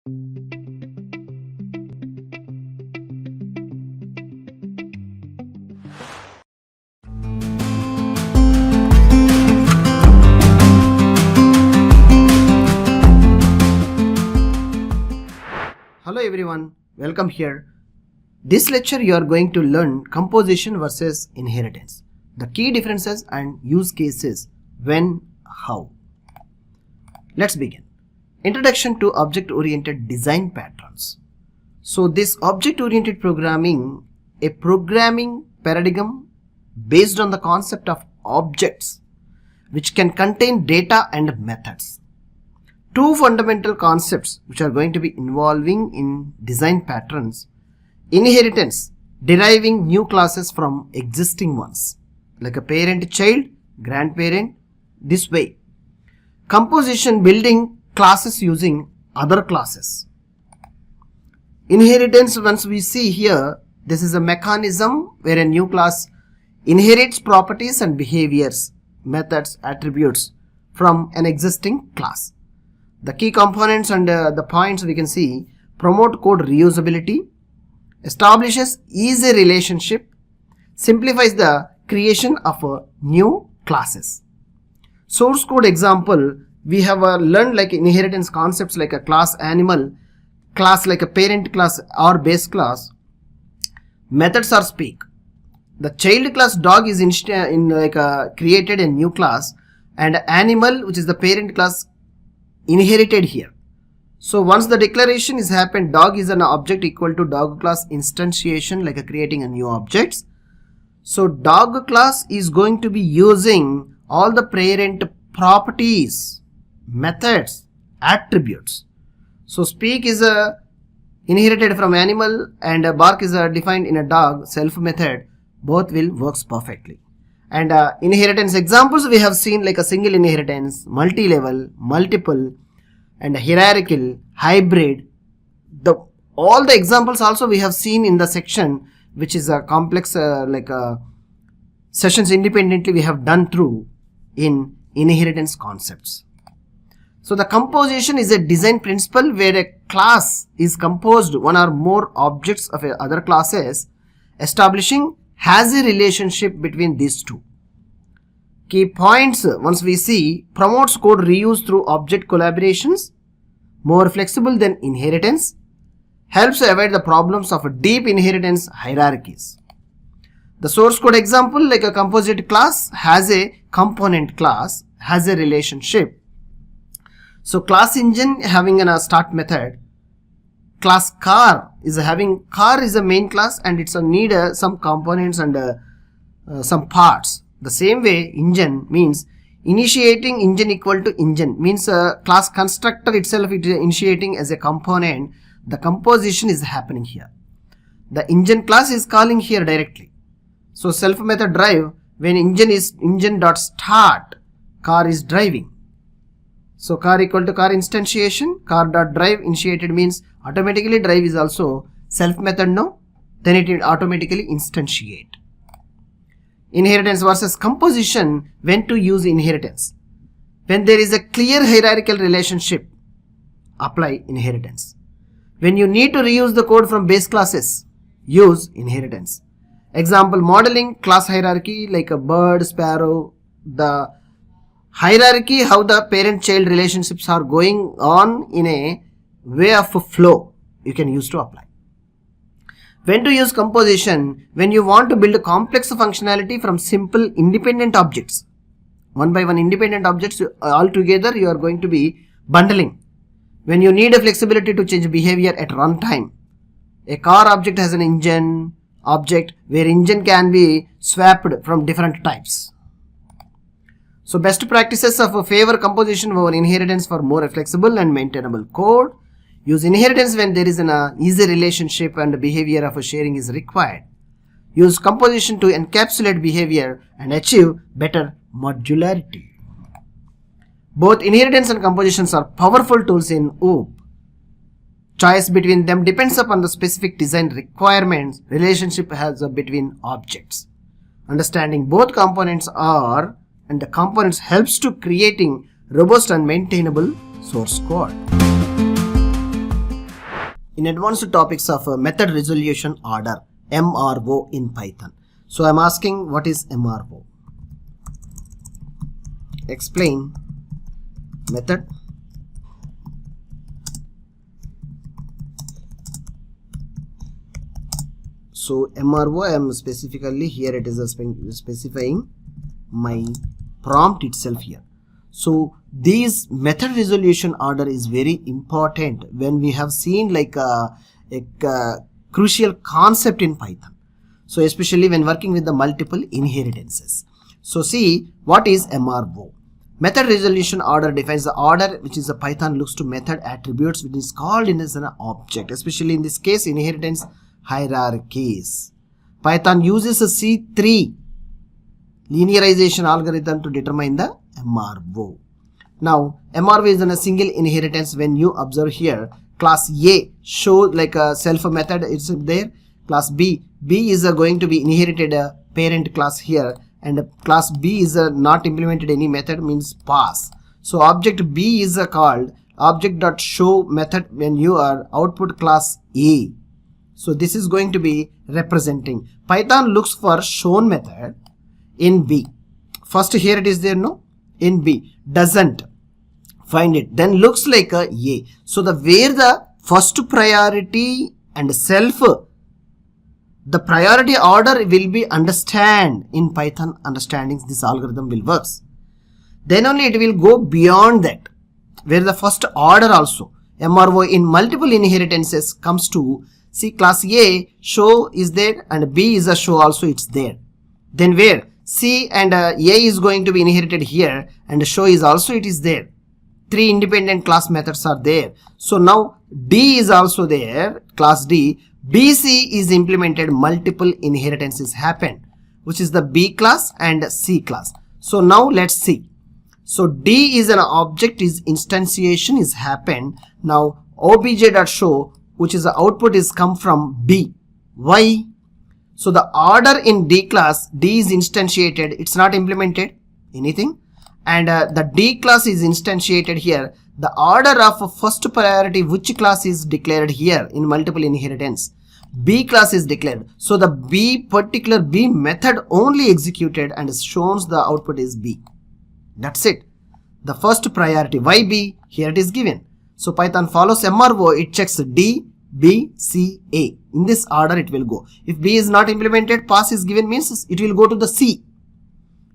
Hello everyone, welcome here. This lecture you are going to learn composition versus inheritance, the key differences and use cases, when, how. Let's begin. Introduction to object-oriented design patterns. So this object-oriented programming, a programming paradigm based on the concept of objects which can contain data and methods. Two fundamental concepts which are going to be involving in design patterns: inheritance, deriving new classes from existing ones, like a parent, child, grandparent, this way. Composition, building classes using other classes. Inheritance, once we see here, this is a mechanism where a new class inherits properties and behaviors, methods, attributes from an existing class. The key components and the points we can see: promote code reusability, establishes easy relationship, simplifies the creation of new classes. Source code example, we have learned like inheritance concepts like a class animal, class like a parent class or base class. Methods are speak. The child class dog is created a new class, and animal, which is the parent class, inherited here. So once the declaration is happened, dog is an object equal to dog class instantiation, like creating a new objects. So dog class is going to be using all the parent properties, methods, attributes. So speak is inherited from animal, and bark is defined in a dog. Self method, both will works perfectly. And inheritance examples we have seen like a single inheritance, multi-level, multiple, and hierarchical, hybrid. All the examples also we have seen in the section, which is a complex sessions independently we have done through in inheritance concepts. So the composition is a design principle where a class is composed one or more objects of other classes, establishing has a relationship between these two. Key points, once we see: promotes code reuse through object collaborations, more flexible than inheritance, helps avoid the problems of deep inheritance hierarchies. The source code example, like a composite class has a component class, has a relationship. So class engine having a start method, class car is having, car is a main class and it's a need some components and some parts. The same way engine means initiating engine equal to engine, means class constructor itself it is initiating as a component. The composition is happening here. The engine class is calling here directly. So self method drive, when engine is engine.start, car is driving. So car equal to car instantiation, car.drive initiated means automatically drive is also self method, no? Then it will automatically instantiate. Inheritance versus composition, when to use inheritance. When there is a clear hierarchical relationship, apply inheritance. When you need to reuse the code from base classes, use inheritance. Example, modeling class hierarchy like a bird, sparrow, the hierarchy, how the parent-child relationships are going on in a way of a flow, you can use to apply. When to use composition, when you want to build a complex functionality from simple independent objects. One by one independent objects all together you are going to be bundling. When you need a flexibility to change behavior at runtime. A car object has an engine object where engine can be swapped from different types. So best practices of favor composition over inheritance for more flexible and maintainable code. Use inheritance when there is an easy relationship and behavior of sharing is required. Use composition to encapsulate behavior and achieve better modularity. Both inheritance and compositions are powerful tools in OOP. Choice between them depends upon the specific design requirements relationship has between objects. Understanding both components are and the components helps to creating robust and maintainable source code. in advanced topics of method resolution order, MRO in Python. So I'm asking, what is MRO? Explain method so MRO, I am specifically here, it is specifying my prompt itself here. So this method resolution order is very important when we have seen like a crucial concept in Python. So especially when working with the multiple inheritances. So see, what is MRO? Method resolution order defines the order which is a Python looks to method attributes which is called in as an object, especially in this case inheritance hierarchies. Python uses a C3 linearization algorithm to determine the MRO. Now MRO is in a single inheritance. When you observe here, class A show like a self method is there, class B is going to be inherited a parent class here, and class B is not implemented any method, means pass. So object B is called object.show method when you are output class A. So this is going to be representing Python looks for shown method in B. First here it is there, no, in B, doesn't find it, then looks like a A. So the where the first priority and self, the priority order will be understand in Python understandings, this algorithm will works. Then only it will go beyond that, where the first order also MRO in multiple inheritances comes to see class A show is there and B is a show also, it's there. Then where C and A is going to be inherited here and show is also it is there. 3 independent class methods are there. So now D is also there, class D. BC is implemented, multiple inheritances happen, which is the B class and C class. So now let's see. So D is an object, is instantiation is happened. Now obj.show, which is the output is come from B. Why? So the order in D class, D is instantiated, it's not implemented anything, and the D class is instantiated here. The order of first priority which class is declared here in multiple inheritance, B class is declared. So the particular B method only executed and shows the output is B. That's it. The first priority, why B? Here it is given. So Python follows MRO, it checks D, B, C, A. In this order it will go. If B is not implemented, pass is given means it will go to the C.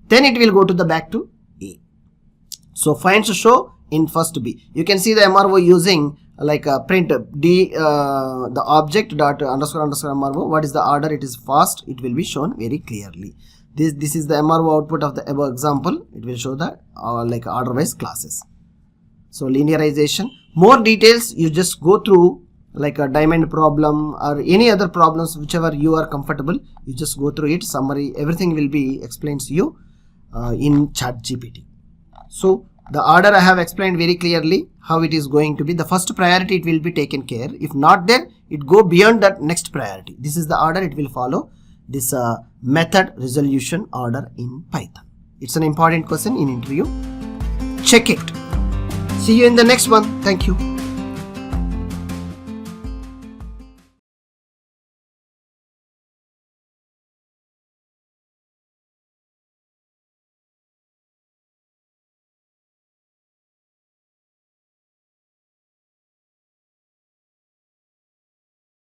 Then it will go to the back to A. So finds show in first B. You can see the MRO using like a print D, the object dot underscore underscore MRO. What is the order? It is fast. It will be shown very clearly. This is the MRO output of the above example. It will show the like order wise classes. So linearization. More details you just go through, like a diamond problem or any other problems whichever you are comfortable, you just go through it. Summary, everything will be explained to you in ChatGPT. So the order I have explained very clearly how it is going to be. The first priority it will be taken care. If not there, it go beyond that next priority. This is the order it will follow. This method resolution order in Python. It's an important question in interview. Check it. See you in the next one. Thank you.